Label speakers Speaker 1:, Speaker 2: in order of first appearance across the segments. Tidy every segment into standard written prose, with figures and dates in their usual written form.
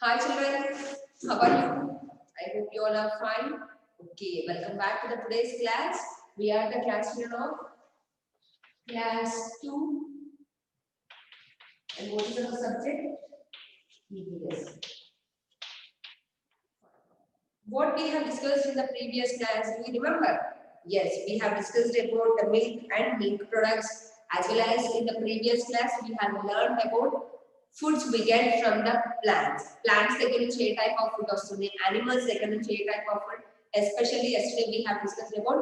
Speaker 1: Hi children, how are you? I hope you all are fine. Okay, welcome back to the today's class. We are the class children of class 2 and what is our subject? EVS. What we have discussed in the previous class, do you remember? Yes, we have discussed about the milk and milk products as well as in the previous class we have learned about foods we get from the plants. Plants దగ్గర నుంచి ఏ type of food వస్తుంది, animals దగ్గర నుంచి ఏ type of food, especially yesterday we have discussed about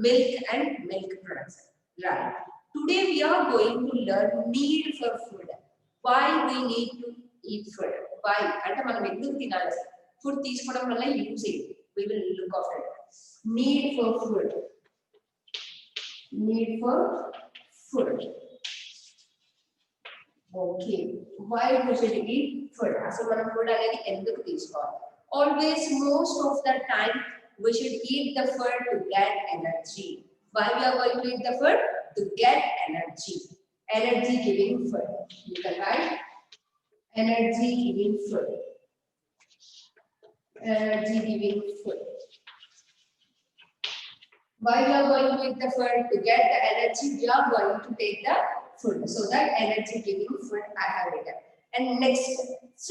Speaker 1: milk and milk products. Right. Today we are going to learn need for food. Why we need to eat food. Why? అంటే మనం ఎందుకు తినాలి? Food తీసుకోవడం వల్ల use ఏంటి? We will look after it. Need for food. Need for food. Okay. Why we should eat food? అసలు మనం food అనేది ఎందుకు తీసుకోవాలి? Always, most of the time, we should eat the food to get energy. Why we are going to eat the food? To get energy. Energy giving food. You can write energy giving food. Energy giving food. Why we are going to eat the food? To get the energy, we are going to take the food. So that energy giving food I have written. And next,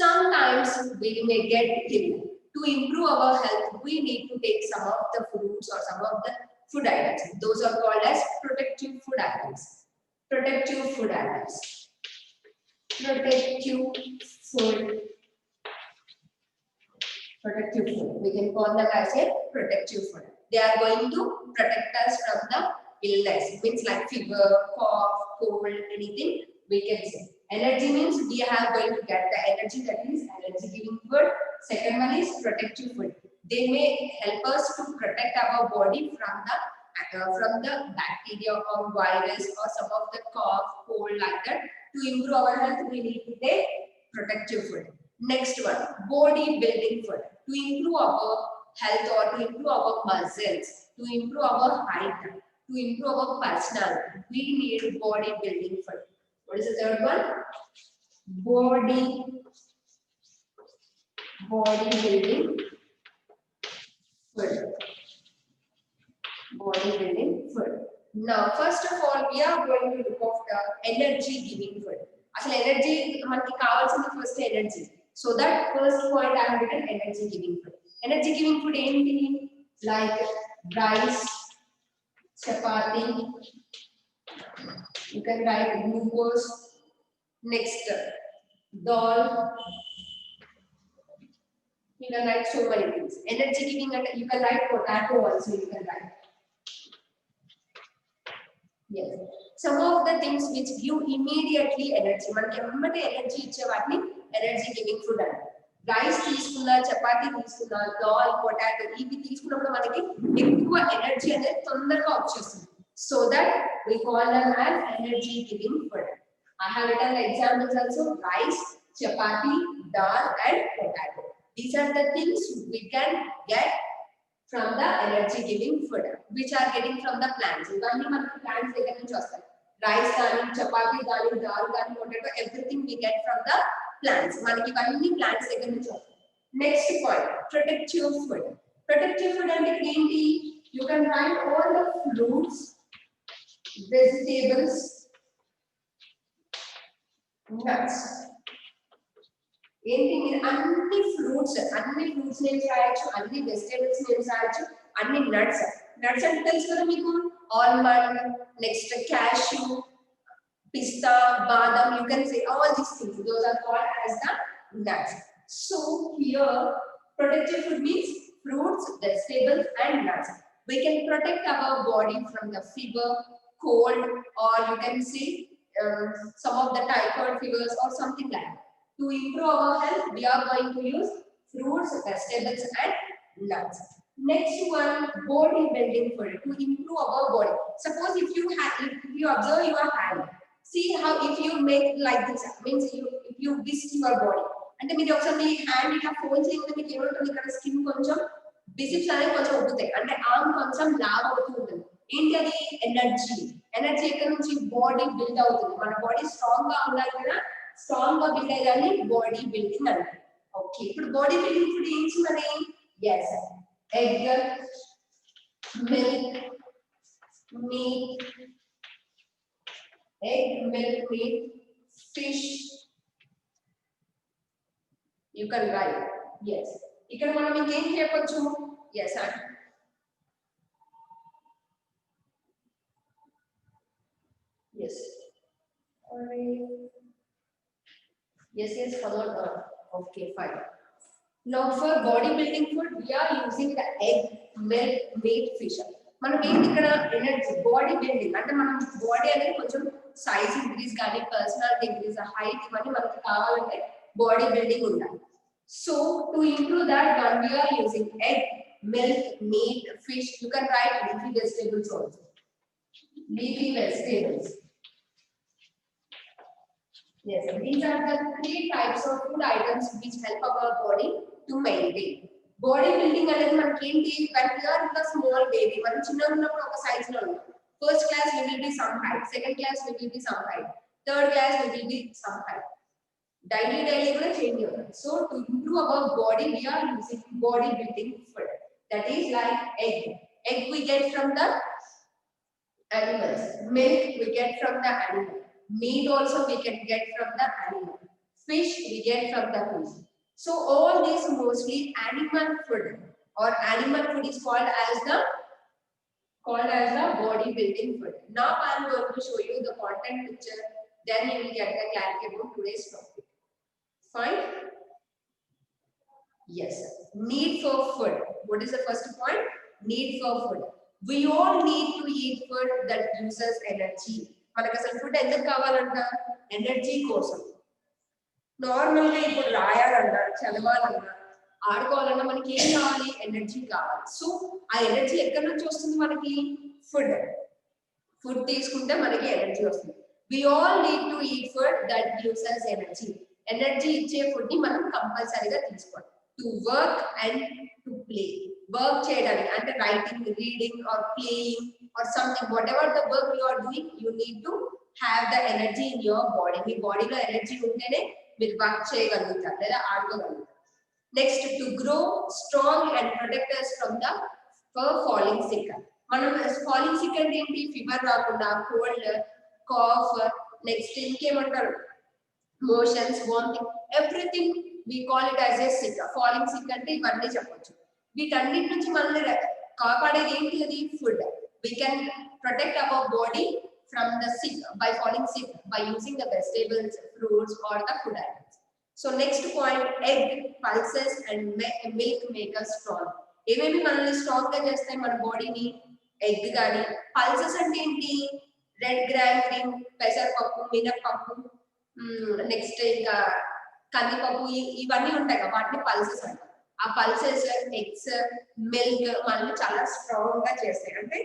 Speaker 1: sometimes we may get ill. To improve our health, we need to take some of the fruits or some of the food items. Those are called as protective food items. Protective food items. Protective food. Protective food. We can call them as a protective food. They are going to protect us from the illness. Means like fever, cough, cold, anything we can say. Energy means we are going to get the energy, that is energy giving food. Second one is protective food. They may help us to protect our body from the bacteria or virus or some of the cough, cold like that. To improve our health, we need to take protective food. Next one, body building food. To improve our health or to improve our muscles, to improve our height, to improve our personality, we need body building food. What is the third one? Body building food. Body building food. Now, first of all, we are going to look after energy giving food. Actually, energy మనకి కావాల్సింది first energy. So that first point I have written energy giving food. Energy giving food ఏంటి? Like rice, chapati. You can write glucose. Next, dal. You can write so many things. Energy giving, and you can write potato also. You can write. Yes. Some of the things which give immediately energy. మనకి ఎమ్మటే energy ఇచ్చే వాటిని energy giving food అంటారు. Rice తీసుకున్నా, చపాతీ తీసుకున్నా, dal, potato ఇవి తీసుకున్నప్పుడు మనకి ఎక్కువ ఎనర్జీ అనేది తొందరగా వచ్చేస్తుంది. So that we call them as energy giving food. I have written the examples also: rice, chapati, dal, and potato. These are the things we can get from the energy giving food, which are getting from the plants. ఇవన్నీ మనకి plants దగ్గర నుంచి వస్తాయి. Rice కానీ, చపాతీ కానీ, dal కానీ, potato, everything we get from the plants. మనకి ఇవన్నీ plants దగ్గర నుంచి వస్తాయి. Next point, protective food. Protective food అంటే ఏంటి? You can write all the fruits, vegetables, nuts. ఏంటి మీరు అన్ని ఫ్రూట్స్ నేమ్స్ రాయొచ్చు, అన్ని వెజిటేబుల్స్ నేమ్స్ రాయొచ్చు, అన్ని నట్స్ అంటే తెలుసు కదా మీకు. ఆల్మండ్, నెక్స్ట్ క్యాష్యూ, పిస్తా, బాదం. You can say all these things. Those are called as the nuts. So here protective food means fruits, vegetables, and nuts. We can protect our body from the fever, cold, or you can say some of the typhoid fevers or something like that. To improve our health, we are going to use fruits, vegetables, and nuts. Next one, body building food. To improve our body. Suppose if you observe your hand, see how if you make like this, means if you whisk your body. అంటే మీరు ఒకసారి మీ hand ఇలా fold చేయకుండా మీకు ఏమంటుంది, ఇక్కడ skin కొంచెం బిసిప్స్ అనేది కొంచెం ఉబ్బుతాయి, అంటే ఆర్మ్ కొంచెం లావ్ అవుతూ ఉంటుంది. ఏంటి అది? ఎనర్జీ ఎక్కడి నుంచి? బాడీ బిల్డ్ అవుతుంది. మన బాడీ స్ట్రాంగ్ గా ఉండాలి కదా, స్ట్రాంగ్ గా బిల్డ్ అయ్యాలని బాడీ బిల్డింగ్ అంటారు. ఓకే ఇప్పుడు బాడీ బిల్డింగ్ ఫుడ్ ఏంటి మరి yes egg milk meat egg milk meat fish you can write yes ఇక్కడ మనం ఇంకేం చెప్పొచ్చు yes and yes yes follow okay fine now for bodybuilding food we are using the egg milk meat fish మనం ఏంటి ఇక్కడ energy body building అంటే మనం body అనేది కొంచెం సైజ్ ఇంక్రీజ్ కానీ పర్సనాలిటీ ఇంక్రీజ్ హైట్ ఇవన్నీ మనకి కావాలంటే బాడీ బిల్డింగ్ ఉండాలి so to improve that one we are using egg milk meat fish you can write leafy vegetables also leafy vegetables yes these are the three types of food items which help our body to maintain body building అనేది మనకి ఏంటి when we are the small baby మనం చిన్నగా ఉన్నప్పుడు ఒక size లో ఉంటాం first class we will be some height second class we will be some height third class we will be some height daily కూడా చేంజ్ అవుతుంది so to improve our body we are using body building food that is like egg we get from the animals milk we get from the animal meat also we can get from the animal fish we get from the fish so all these mostly animal food or animal food is called as the body building food now I am going to show you the content picture then you will get the clarity about today's topic fine yes need for food what is the first point need for food we all need to eat food that uses energy మనకు అసలు food ఎందుకు కావాలంట energy కోసం normal గా ఇప్పుడు రాయాలన్నా చదవాలన్నా ఆడుకోవాలన్నా మనకి ఏం కావాలి ఎనర్జీ కావాలి సో ఆ ఎనర్జీ ఎక్కడి నుంచి వస్తుంది మనకి ఫుడ్ తీసుకుంటే మనకి ఎనర్జీ వస్తుంది we all need to eat food that gives us energy energy ఇచ్చే ఫుడ్ ని మనం కంపల్సరీగా తీసుకోవాలి to work and to play work చేయడానికి అంటే writing reading or playing or something whatever the work you are doing you need to have the energy in your body మీ బాడీలో energy ఉంటేనే మీరు వర్క్ చేయగలుగుతారు లేదా ఆడుకోగలుగుతారు next to grow strong and protect us from the falling sick మనం falling sick అంటే ఏంటి ఫీవర్ రాకుండా కోల్డ్ కాఫ్ నెక్స్ట్ ఇంకేమంటారు motions vomiting everything we call it as a sick falling sick అంటే ఇవన్నీ చెప్పొచ్చు వీటన్నిటి నుంచి మనల్ని కాపాడేది ఏంటి అది food we can protect our body from the sick by falling sick by using the vegetables fruits or the food items so next point egg pulses and milk make us strong ఏమేమి మనల్ని strong గా చేస్తాయి మన బాడీని egg గాని pulses అంటే ఏంటి red gram green పెసరపప్పు మినపప్పు నెక్స్ట్ ఇంకా కందిపప్పు ఇవన్నీ ఉంటాయి కదా వాటిని పల్సెస్ అంటారు ఆ పల్సెస్ ఎగ్స్ మిల్క్ మనల్ని చాలా స్ట్రాంగ్ గా చేస్తాయి అంటే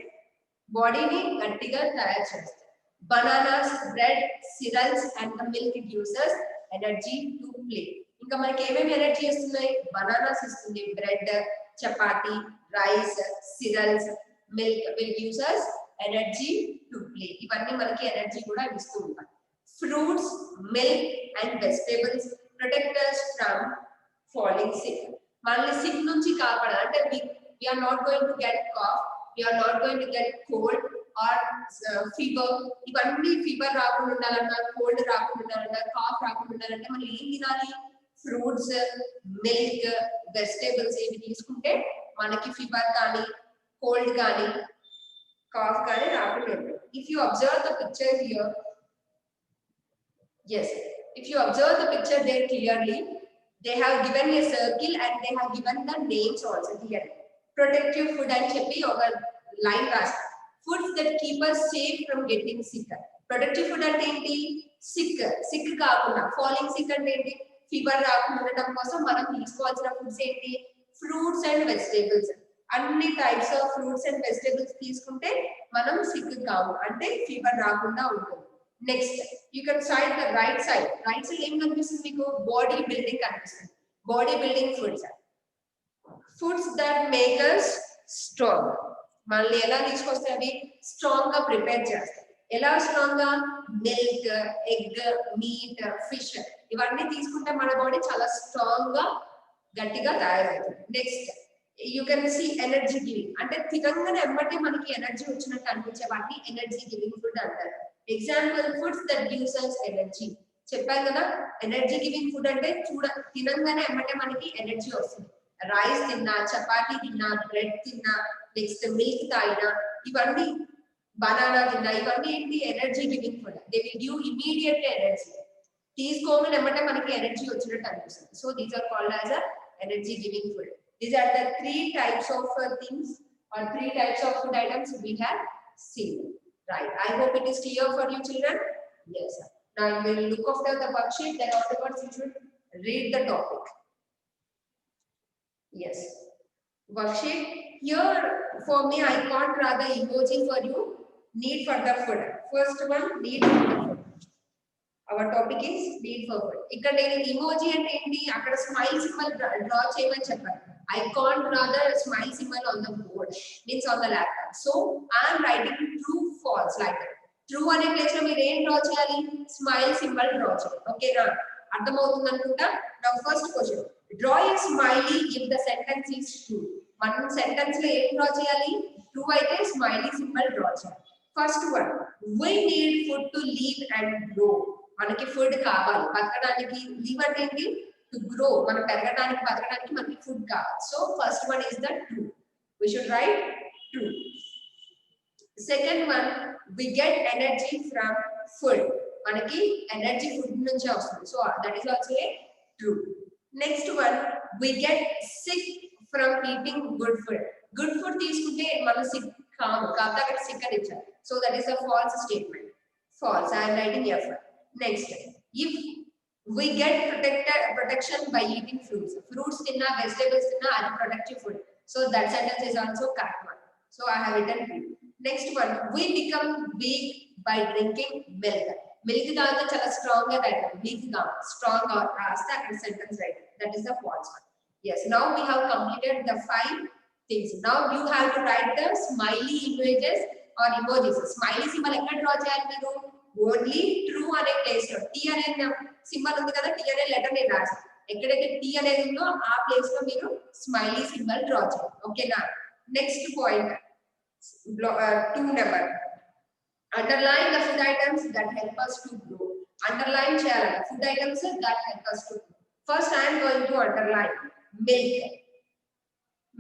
Speaker 1: బాడీని గట్టిగా తయారు చేస్తాయి bananas bread cereals and the milk gives us energy to play ఇంకా మనకి ఏమేమి ఎనర్జీ ఇస్తున్నాయి బనానాస్ ఇస్తుంది bread chapati rice cereals milk will gives us energy to play ఇవన్నీ మనకి ఎనర్జీ కూడా ఇస్తూ ఉంటాయి fruits milk and vegetables protect us from falling sick మనల్ని సిక్ నుంచి కాపాడాలి అంటే we are not going to get cough we are not going to get cold or fever ఇవన్నీ ఫీవర్ రాకుండా ఉండాలన్నా కోల్డ్ రాకుండా ఉండాలన్నా కాఫ్ రాకుండా ఉండాలంటే మనం ఏం తినాలి ఫ్రూట్స్ మిల్క్ వెజిటేబుల్స్ ఏవి తీసుకుంటే మనకి ఫీవర్ కానీ కోల్డ్ కానీ కాఫ్ కానీ రాకుండా ఉంటుంది if you observe the picture here yes if you observe the picture there clearly they have given a circle and they have given the names also here protective food and cheppi oka line rasta foods that keep us safe from getting sick protective food ante enti sick kaakunda falling sick ante enti fever raakunda undadam kosam manam teesukovalsina foods enti fruits and vegetables అన్ని types of fruits and vegetables తీసుకుంటే మనం sick కాము అంటే fever రాకుండా ఉంటుంది next you can side the right side ఏం కనిపిస్తుంది మీకు బాడీ బిల్డింగ్ కనిపిస్తుంది body building foods that make us strong మనల్ని ఎలా తీసుకొస్తాయి అవి స్ట్రాంగ్ గా ప్రిపేర్ చేస్తాయి ఎలా స్ట్రాంగ్ గా మిల్క్ ఎగ్ మీట్ ఫిష్ ఇవన్నీ తీసుకుంటే మన బాడీ చాలా స్ట్రాంగ్ గా గట్టిగా తయారవుతుంది. Next you can see energy giving, అంటే తినంగానే ఎమ్మటే మనకి ఎనర్జీ వచ్చినట్టు అనిపించే వాటిని ఎనర్జీ గివింగ్ ఫుడ్ అంటారు. Example foods that gives us energy. చెప్పాను కదా, ఎనర్జీ గివింగ్ ఫుడ్ అంటే తినంగానే ఎమ్మటే మనకి ఎనర్జీ వస్తుంది. రైస్ తిన్నా, చపాతీ తిన్నా, బ్రెడ్ తిన్నా, నెక్స్ట్ మిల్క్ తాగినా, ఇవన్నీ బనానా తిన్నా, ఇవన్నీ ఏంటి energy giving food. They will give immediate energy. తీసుకోగానే ఎమ్మటే మనకి ఎనర్జీ వచ్చినట్టు అనిపిస్తుంది. So these are called as a energy giving food. These are the three types of things or three types of food items we have seen. Right. I hope it is clear for you, children. Yes. Now you will look after the worksheet. Then afterwards you should read the topic. Yes. Worksheet. Here for me, I can't draw the emoji for you. Need for the food. First one, need for the food. Our topic is need for food. ఇక్కడ నేను emoji అంటే ఏంటి, అక్కడ smile symbol draw చేయమని చెప్పాను. I can't draw the smile symbol on the board, means on the laptop. So I am writing true, false like that. True అనే place లో మీరు ఏం డ్రా చేయాలి, స్మైల్ సింబల్ డ్రా చేయాలి. ఓకేనా, అర్థమవుతుంది అనుకుంటా. నా first question, draw A smiley if the sentence is true. మనం సెంటెన్స్ లో ఏం డ్రా చేయాలి, ట్రూ అయితే స్మైలీ సింబల్ డ్రా చేయాలి. First one, we need food to live and grow. మనకి ఫుడ్ కావాలి బతకడానికి. లివ్ అంటే ఏంటి, టు గ్రో, మనం పెరగడానికి బతకడానికి మనకి ఫుడ్ కావాలి. So first one is the true. We should write true. Second one, we get energy from food. మనకి ఎనర్జీ ఫుడ్ నుంచే వస్తుంది. So that is also a true. Next one, we get sick from eating good food. Good food తీసుకుంటే మనం sick కాము, కాకపోతే అక్కడ sick అని ఇచ్చారు. So that is a false statement. False. I am writing F. Next, if we get protection by eating fruits. Fruits tinna, vegetables tinna, are protective food. So that sentence is also correct one. So I have written true. Next one, we become weak by drinking milk. Milk తాగితే చాలా strong గా తాగుతాం. Week గా strong గా రాస్తే అక్కడ sentence right. That is the false one. Yes, now we have completed the 5 things. Now you have to write the smiley images or emojis. Smiley symbol ఎక్కడ draw చేయాలి మీరు, ఓన్లీ ట్రూ అనే place లో. Tea అనే symbol ఉంది కదా, tea అనే letter నేను రాసాను. ఎక్కడైతే టీ అనేది ఉందో ఆ ప్లేస్ లో మీరు స్మైలీ సింబల్ డ్రా చేయాలి. ఓకేనా. Next point 2 number, underline the food items that help us to grow. Underline చేయాలి food items that help us to grow. First I am going to underline milk.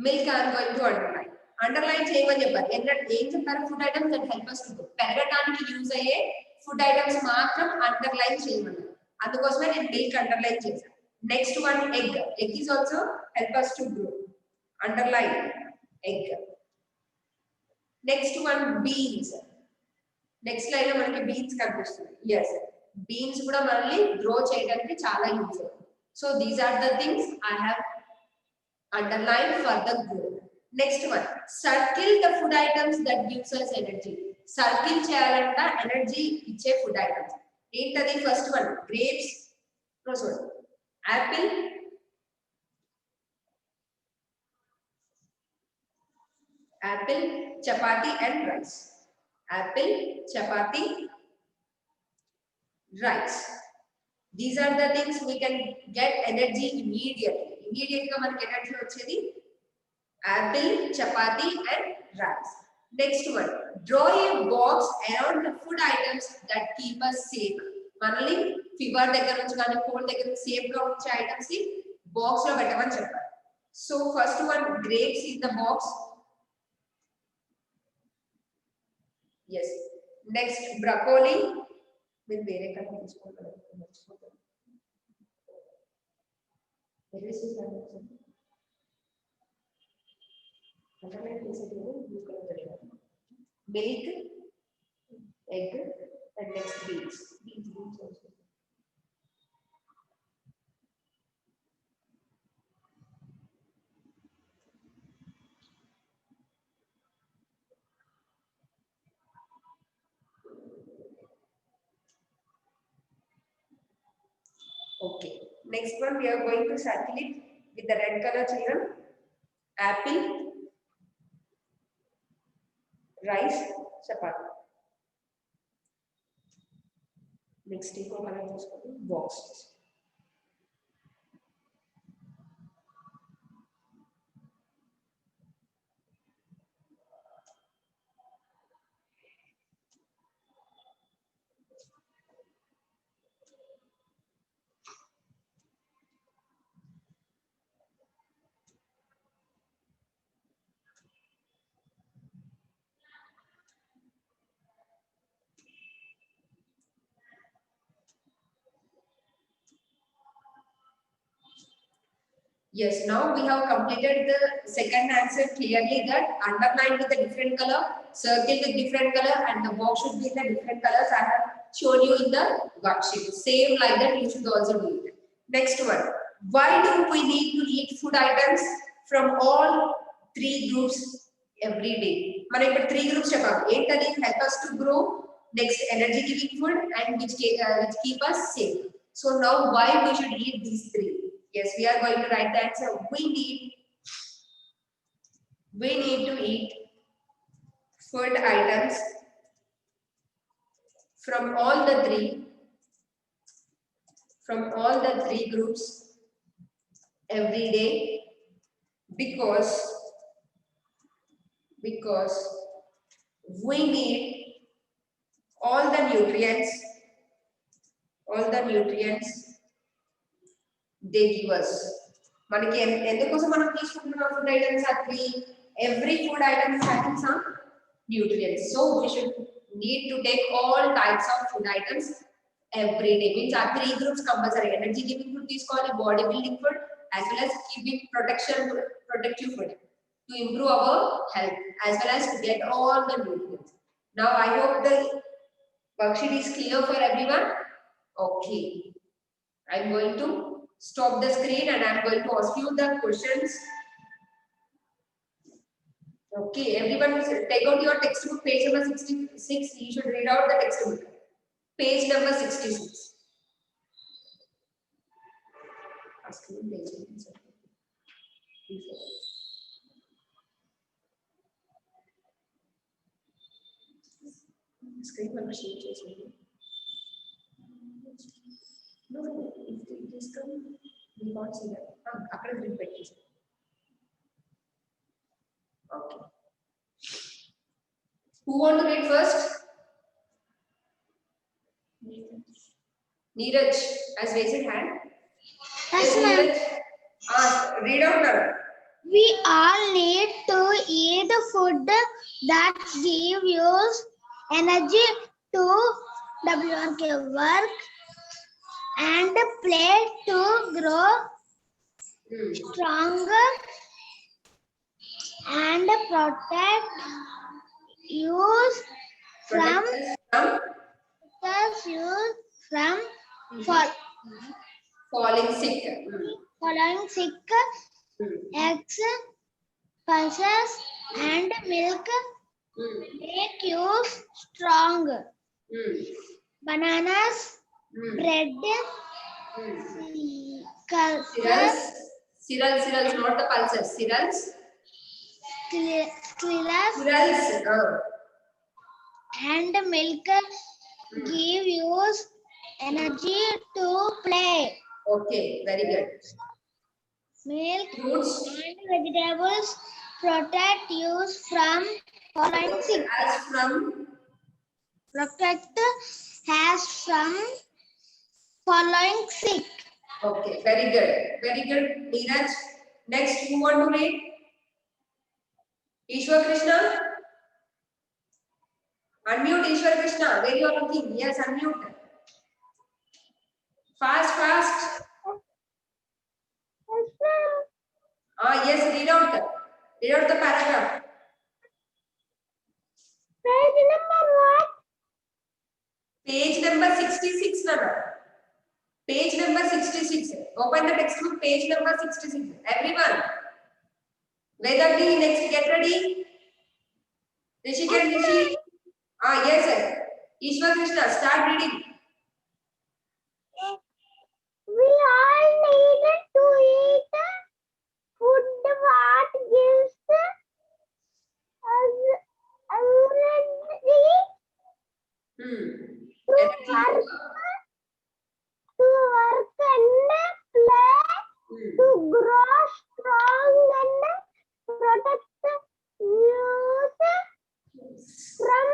Speaker 1: Milk I am going to underline. Underline చేయమని చెప్పారు. ఏం చెప్పారు, food items that help us to grow. పెరగడానికి use అయ్యే food items మాత్రం underline చేయమన్నారు. అందుకోసమే నేను మిల్క్ అండర్లైన్ చేశాను. Next one, egg. Egg is also help us to grow. Underline egg. Next one, beans. Next line లో మనకి బీన్స్ కనిపిస్తుంది. ఎస్, బీన్స్ కూడా మనల్ని గ్రో చేయడానికి చాలా యూజ్ అవుతుంది. So these are the things I have underline for the growth. Next one, circle the food items that gives us energy. Circle చేయాలంట energy ఇచ్చే ఫుడ్ ఐటమ్స్. ఏంటది, first one grapes, apple, chapati and rice. Apple, chapati, rice. These are the things we can get energy immediately. Immediate ga manaki energy vachedi apple, chapati and rice. Next one, draw a box around the food items that keep us safe. Manali fever దగ్గర నుంచి కానీ cold దగ్గర నుంచి safe గా ఉంచే items ని box లో పెట్టమని చెప్పారు. So first one, grapes in the box. yes. Next, broccoli. మీరు వేరే కట్ తీసుకోవాలి. milk, egg, and next beans. Beans also. Okay. Next one, we are going to circle it with the red color, children. Apple, rice, chapati. Next, take color box. Yes, now we have completed the second answer clearly, that underline with a different color, circle with different color, and the box should be in the different colors I have shown you in the worksheet. Same like that you should also do it. Next one. Why do we need to eat food items from all three groups every day? మనం ఇక్కడ three groups చెప్పాము. ఏంటది? Help us to grow, next energy giving food, and which keep us safe. So now why we should eat these three? Yes, we are going to write the answer. We need to eat food items from all the three groups every day, because we need all the nutrients they give us. మనకి ఎందుకోసం మనం తీసుకుంటున్నాం food items అట్లా every food item is having some nutrients, so we should need to take all types of food items every day. Means our three groups compulsory: energy giving food తీసుకోవాలి, body building food, as well as keeping protective food to improve our health, as well as to get all the nutrients. Now I hope the worksheet is clear for everyone. Okay, I'm going to stop the screen and I'm going to ask you the questions. Okay, everyone take out your textbook, page number 66. You should read out the textbook. Page number 66. Screen number sheet is ready. No, if it is come, we can't see that. After the repetition. Okay. Who want to read first? Neeraj has raised his hand.
Speaker 2: Yes, ma'am.
Speaker 1: Read out now.
Speaker 2: We all need to eat food that give us energy to work and play to grow stronger and protect us from
Speaker 1: Falling sick.
Speaker 2: Eggs, pulses, and milk make you strong. Bananas, bread,
Speaker 1: Cereals, not the pulses. Cereals.
Speaker 2: And milk give you energy to play.
Speaker 1: Okay, very good.
Speaker 2: Milk
Speaker 1: Fruits
Speaker 2: and vegetables protect you from falling sick. Protect us from falling sick.
Speaker 1: Okay, very good. Very good, Neeraj. Next, who want to read? Ishwar Krishna? Unmute Ishwar Krishna. Where you are looking? Yes, unmute. Fast. Yes, read out the paragraph.
Speaker 2: Page number what?
Speaker 1: Page number 66, Nana. Page number 66. Open the textbook, page number 66. Everyone. Vedabhi, next, get ready. Rishika and Rishi. Yes, sir. Ishwar Krishna, start reading.
Speaker 2: We all need to eat food what gives us energy to work and play, to grow strong and protect us from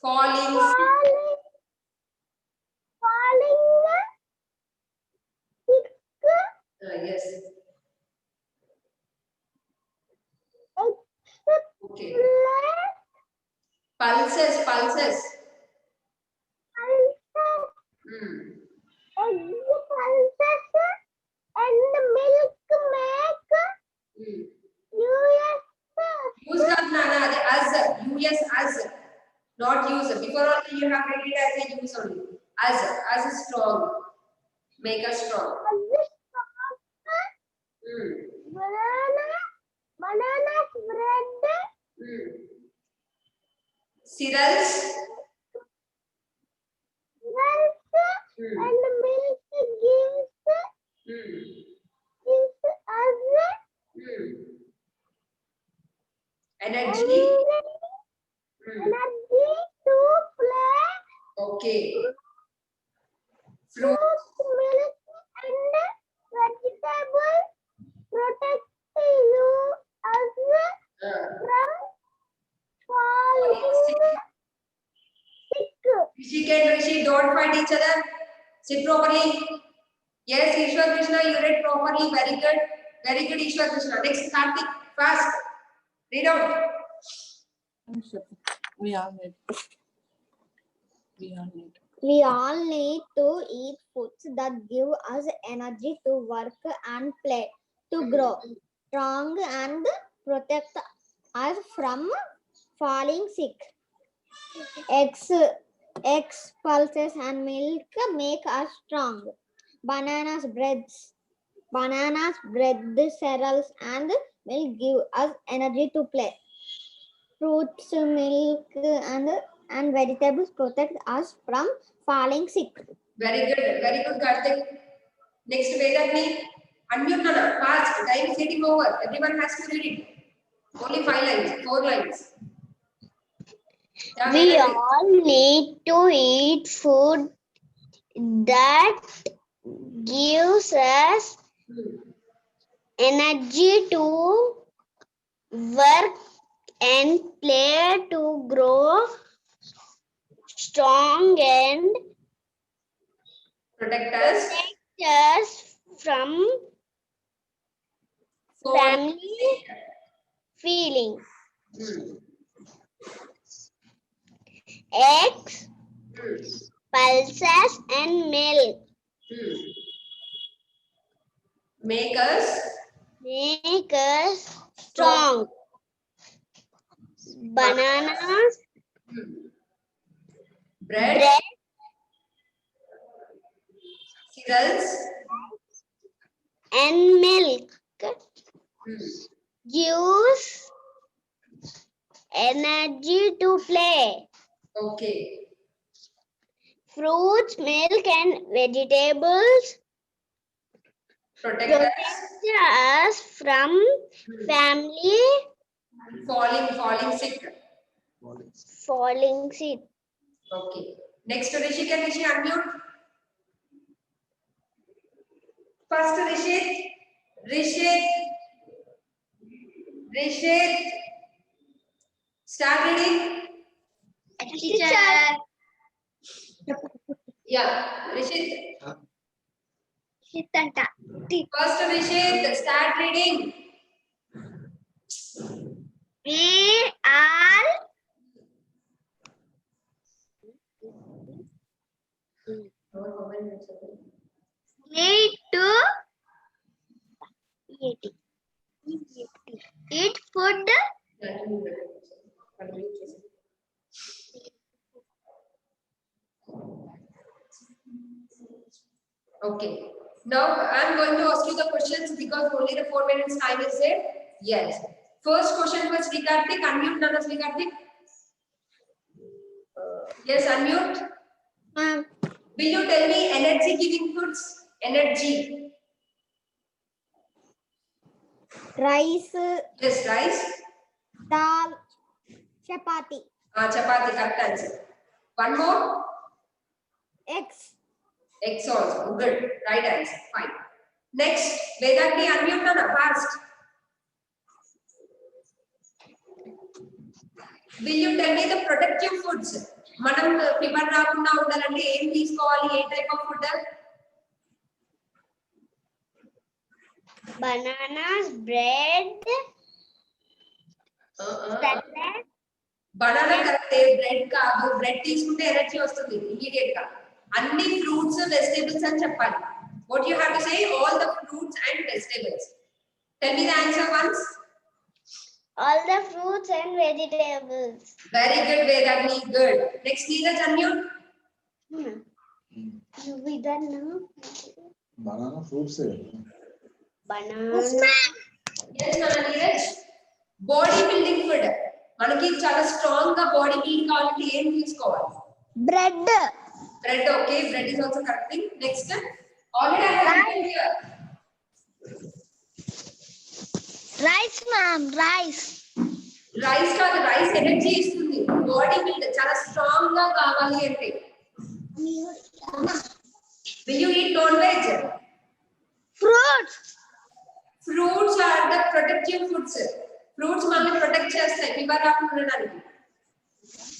Speaker 1: Falling
Speaker 2: sick.
Speaker 1: Yes. Okay. Pulses.
Speaker 2: Egg pulses.
Speaker 1: use. Before only you have read it as a use only. As a strong. Make us strong.
Speaker 2: Banana bread.
Speaker 1: Cereals.
Speaker 2: And milk gives us
Speaker 1: Energy.
Speaker 2: energy to play.
Speaker 1: Okay.
Speaker 2: Fruit,
Speaker 1: Fruit.
Speaker 2: milk, and vegetables protect you us from falling sick.
Speaker 1: Rishi and Rishi, don't fight each other. Sit properly. Yes, Ishwar Krishna, you read properly. Very good. Very good, Ishwar Krishna. Next, Karthik, fast. Read out.
Speaker 3: We all need. We all need.
Speaker 2: We all need to eat foods that give us energy to work and play, to grow strong and protect us from falling sick. Eggs, pulses, and milk make us strong. Bananas, bread, cereals, and milk give us energy to play. Fruits, milk, and vegetables protect us from falling sick.
Speaker 1: Very good, Karthik. Next, Vedagni, unmute Nana, fast. Time is getting over. Everyone has to read it. Only 5 lines, 4 lines. Yeah,
Speaker 2: We
Speaker 1: Vedagni.
Speaker 2: all need to eat food that gives us energy to work and play, to grow strong and
Speaker 1: Protect us.
Speaker 2: protect us from family feeling. Eggs, pulses, and milk
Speaker 1: Make us.
Speaker 2: strong. Bananas,
Speaker 1: Bread. Cereals.
Speaker 2: and milk gives energy to play.
Speaker 1: Okay.
Speaker 2: Fruits, milk, and vegetables
Speaker 1: Protect us.
Speaker 2: protect us from family
Speaker 1: Falling sick.
Speaker 2: falling sick.
Speaker 1: Okay. Next, Rishi, can Rishi unmute? First, Rishit. Start reading.
Speaker 2: Teacher.
Speaker 1: Yeah, Rishit. First, Rishit, start reading.
Speaker 2: We all need to eat food
Speaker 1: Okay. Now I'm going to ask you the questions because only the 4 minutes time is there. Yes. First question was Rikartik. Unmute, Nanas Rikartik. Yes, unmute. Will you tell me energy giving foods? Energy.
Speaker 2: rice,
Speaker 1: Yes, rice.
Speaker 2: dal, chapati,
Speaker 1: Chapati, correct answer. One more.
Speaker 2: eggs,
Speaker 1: Eggs also. Good. Right answer. Fine. Next, Vedakni, unmute Nana, fast. Will you tell me the protective foods? మనం fever రాకుండా ఉండాలంటే ఏం తీసుకోవాలి? ఏ type of food?
Speaker 2: bananas, bread, salad.
Speaker 1: Banana కరెక్టే, bread కాదు. Bread తీసుకుంటే energy వస్తుంది ఇమిడియట్ గా. అన్ని ఫ్రూట్స్ వెజిటబుల్స్ అని చెప్పాలి. What you have to say? All the fruits and vegetables. Tell me the answer once.
Speaker 2: All the fruits and vegetables.
Speaker 1: Very good, Vedani. Good. Next, Neeraj, unmute.
Speaker 4: Banana fruits है
Speaker 2: Banana.
Speaker 1: Yes, Nana Neeraj. Body building food. మనకి చాలా strong గా body build కావాలంటే ఏం తీసుకోవాలి?
Speaker 2: Bread.
Speaker 1: Bread. Okay, bread is also correct thing. Next, already I have written here.
Speaker 2: Rice, ma'am. Rice.
Speaker 1: Rice కాదు, rice energy ఇస్తుంది. Body build చాలా strong గా కావాలి అంటే. Will you eat non-veg?
Speaker 2: Fruits.
Speaker 1: Fruits are the protective foods. Fruits మనల్ని protect చేస్తాయి fever రాకుండా ఉండడానికి.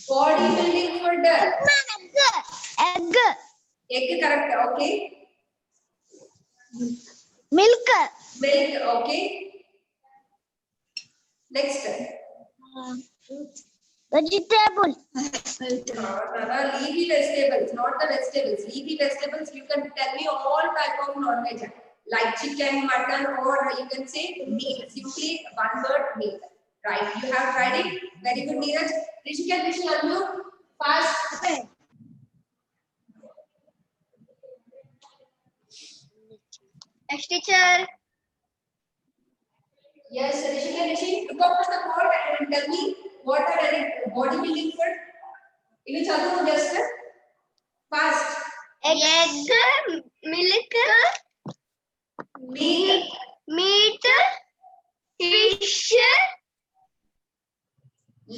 Speaker 1: Body building food.
Speaker 2: Egg.
Speaker 1: Egg correct. Okay.
Speaker 2: Milk.
Speaker 1: Milk. Okay. Next.
Speaker 2: Vegetable.
Speaker 1: Leafy vegetables, not the vegetables. Leafy vegetables, you can tell me all type of non-veg, like chicken, mutton, or you can say meat. Simply one word, meat. Right? You have tried it. Very good, Neeraj. Rishika, you fast.
Speaker 2: Next teacher.
Speaker 1: Yes, Rishika, look up at the board and tell me what are any bodybuilding food. If you tell me just fast.
Speaker 2: Egg. Milk. Meat. Fish.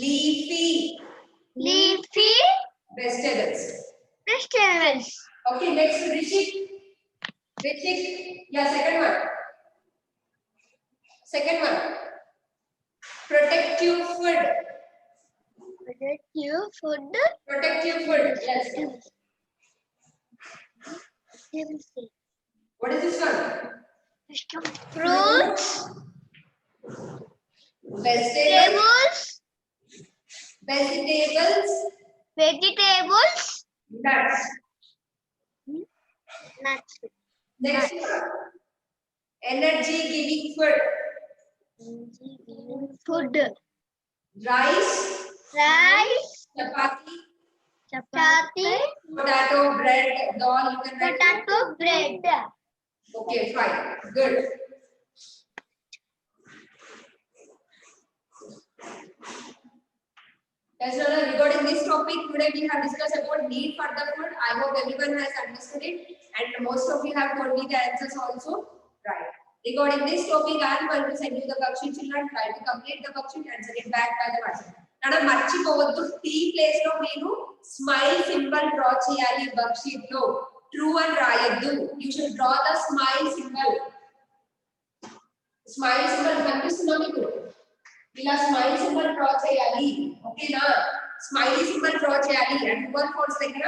Speaker 1: Leafy vegetables.
Speaker 2: Vegetables.
Speaker 1: Okay, next Rishik. Yeah, second one. Protective food. Protective food. Yes. What is this one?
Speaker 2: Fruits.
Speaker 1: Vegetables.
Speaker 2: Vegetables.
Speaker 1: Nuts.
Speaker 2: Nuts.
Speaker 1: Next one. Energy giving food.
Speaker 2: Food.
Speaker 1: Rice. Chapati. Potato, bread, dal. You can write.
Speaker 2: Potato bread.
Speaker 1: Okay, fine. Good. Yes, Nana, regarding this topic, today we have discussed about need for the food. I hope everyone has understood it and most of you have told me the answers also. Right. Regarding this topic, I am going to send you the worksheet. Children, try to complete the worksheet and send it back by the WhatsApp. Nana, మర్చిపోవద్దు T place లో నేను smile symbol draw చేయాలి worksheet లో. True అని రాయొద్దు. You should draw the smile symbol. Smile symbol కనిపిస్తుందా మీకు? ఇలా smile symbol draw చేయాలి. ఓకేనా? స్మైలీ సింబల్ డ్రా చేయాలి. అండ్ ట్రూ ఆర్ ఫాల్స్ దగ్గర